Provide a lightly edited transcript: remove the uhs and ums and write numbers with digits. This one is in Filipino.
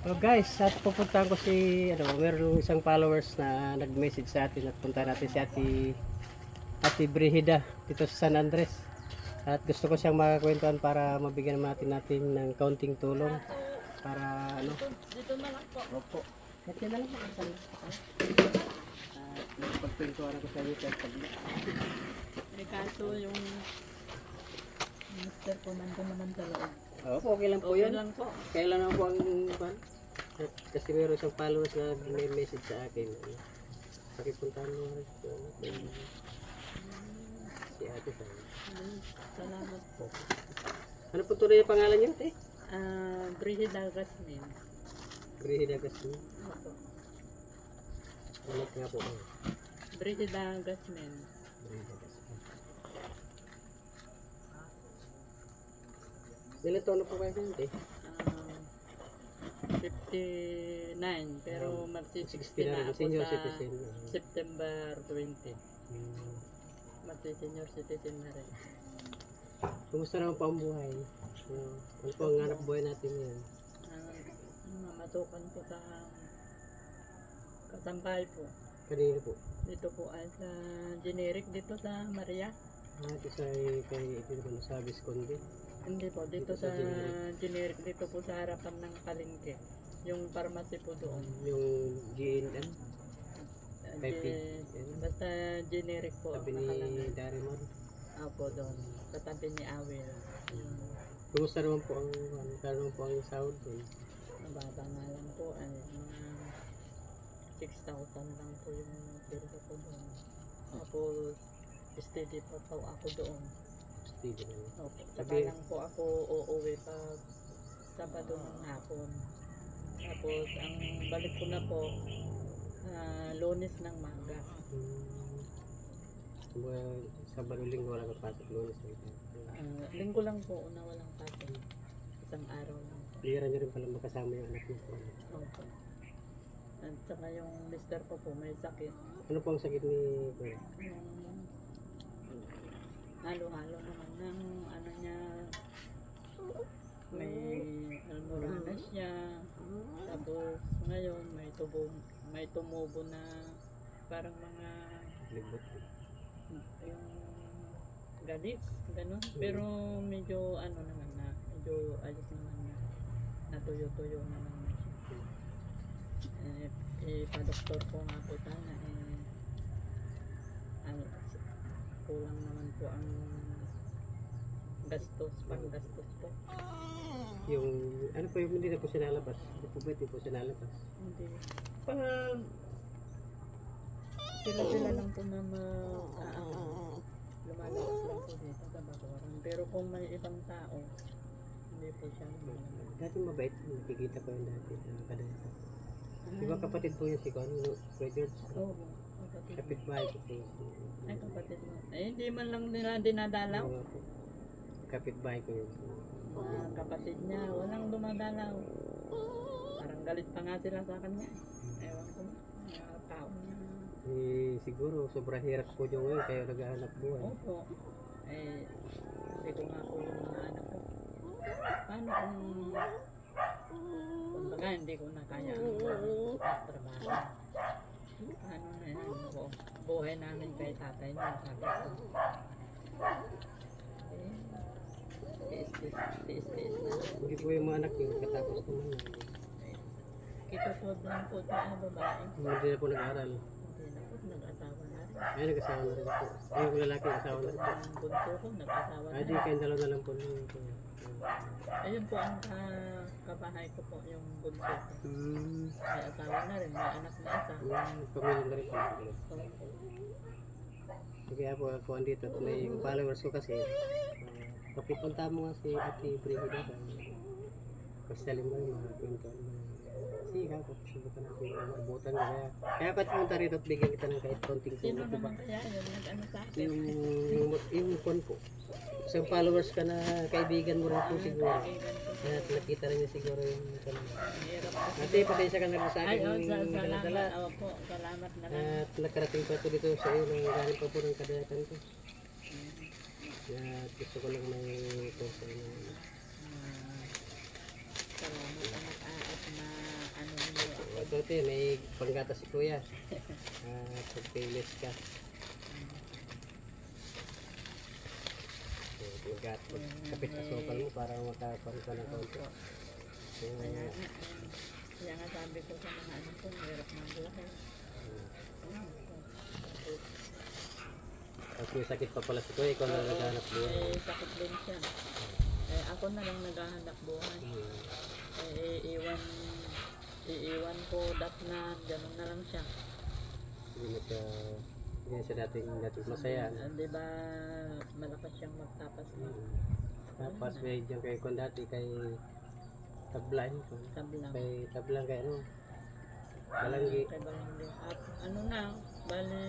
So guys, at pupuntahan ko si meron isang followers na nag-message sa atin at punta natin si Ate Brigida dito sa San Andres. At gusto ko siyang makakwentuhan para mabigyan natin ng kaunting tulong para Dito na lang po. Opo. Kasi na lang po sa pagkwentuhan ko sa inyo sa tabla. May kaso yung mister ko nandun naman sa loob. Opo, okay lang po Okay yun. lang po. Kaya lang po ang kasi meron isang followers na may message sa akin. Pakipuntahan mo rin po si ate sa Salamat po. Ano po tunay yung pangalan niyo, ate? Brigida Gasmin. Brigida Gasmin. Opo. Ulit nga po. Brigida Gasmin. Brigida Gasmin. Ilan taon na po kayo dyan, ate? 59 pero magsi-60 na ako senior sa citizen. September 20. Magsi-senior citizen na rin. Kumusta naman po ang buhay? Ano po ang hanap buhay natin ngayon? Mamatukan po sa Kasampay po. Kanino po? Dito po ay sa generic dito sa Maria. Ito sa kay ito naman sa Visconde. Hindi po, dito sa generic dito po sa harapan ng palengke. Yung pharmacy po doon. Yung GNM? Basta generic po. Sabi ni Darimar. Opo doon. Sa tabi ni Awil. Kumusta naman po ang sahod doon? Mababa nga lang po. Ay, mga 6,000 lang po yung sweldo ko doon. Tapos, steady po po ako doon. Steady naman. Opo. Saka lang po ako uuwi pag Sabado ng hapon. Tapos, ang balik ko na po, Lunes ng maga. Sabado linggo wala kang pasok Lunes. Linggo lang po, una walang pasok. Isang araw lang. Lira nyo rin pala makasama yung anak mo. Opo. At saka yung mister ko po may sakit. Ano po ang sakit ni Kuya? Halo-halo naman ng ano niya, may almoranas siya, tapos ngayon may tumubo na parang mga Ligbot. yung galit, ganun. Pero medyo ano naman na, medyo ayos naman na, natuyo-tuyo naman na siya. Pa-doktor ko nga po sana kulang naman po ang pang-gastos po. Yung, ano po yung hindi na po sinalabas? Hindi po ba ito po sinalabas? Hindi. Sila lang po na lumalabas lang po dito sa bakuran. Pero kung may ibang tao, hindi po siya lumalabas. Dati mabait, nakikita ko yung dati. Kadalasan. Di ba kapatid po yun si Kuya George? Oo, kapatid. Kapitbahay ko po. Ay, kapatid mo. Hindi man lang nila dinadalaw. Kapitbahay ko yun. Mga kapatid niya, walang dumadalaw. Parang galit pa nga sila sa kanya. Ewan ko, mga tao niya. Siguro, sobrang hirap po yung ngayon, kaya naghahanap buhay. Opo. Hindi ko nga po yung mga anak ko. Paano kung baga hindi ko na kaya ang trabaho. Ano na yan ko. Buhay namin kay tatay niya, sabi ko. Tiis na. Hindi po yung mga anak yung katapos naman. Kitutod lang po ito ang babae. Hindi na po nag-aral. Hindi na po, nag-asawa na rin. Ay, nag-asawa na rin po. Ay, yung lalaki nag-asawa na rin po. Ang bunso ko, nag-asawa na Ay, di rin. kayong dalawa na lang po. Ayun po ang kabahay ko po, yung bunso ko. May asawa na rin, may anak na isa. Pamilya na rin po. So, Kaya po ako andito at may yung followers ko kasi papipunta mo nga si Ate Brigida kasi mo yung mga kwentuhan mo kasi ikaw subukan natin yung mabutan kaya ba't pumunta rito at bigyan kita ng kahit konting sino tulong diba? naman kaya yun, nag-ano sa akin? Yung kon po isang followers ka na kaibigan mo rin po siguro Kaibigan ko. at nakita rin niya siguro yung Mahirap po. Ate patensya ka na rin sa Ay, akin salamat. dala Opo, salamat na lang. at nakarating pa ito dito sa iyo nang galing pa po ng kadayatan ko. At gusto ko lang may ito sa inyo. Salamat anak at na suti, may panggata si kuya. Pagpilis ka. Kapit asukal mo para makakuha ka ng konti. Kaya nga sabi ko sa mga anak ko, hirap ng buhay. Tapos may sakit pa pala si kuya, ikaw na naghahanap buhay. May sakit din siya. Ako na lang naghahanap buhay. Iiwan ko dat na gano'n na lang siya. Hindi siya dating masaya. Di ba malakas siyang magtapas mo? Tapos may dyan kay kung dati kay Tablan. Tablang. Kay Tablan kay ano? Balanggi. Kay Balanggi. At ano na, bali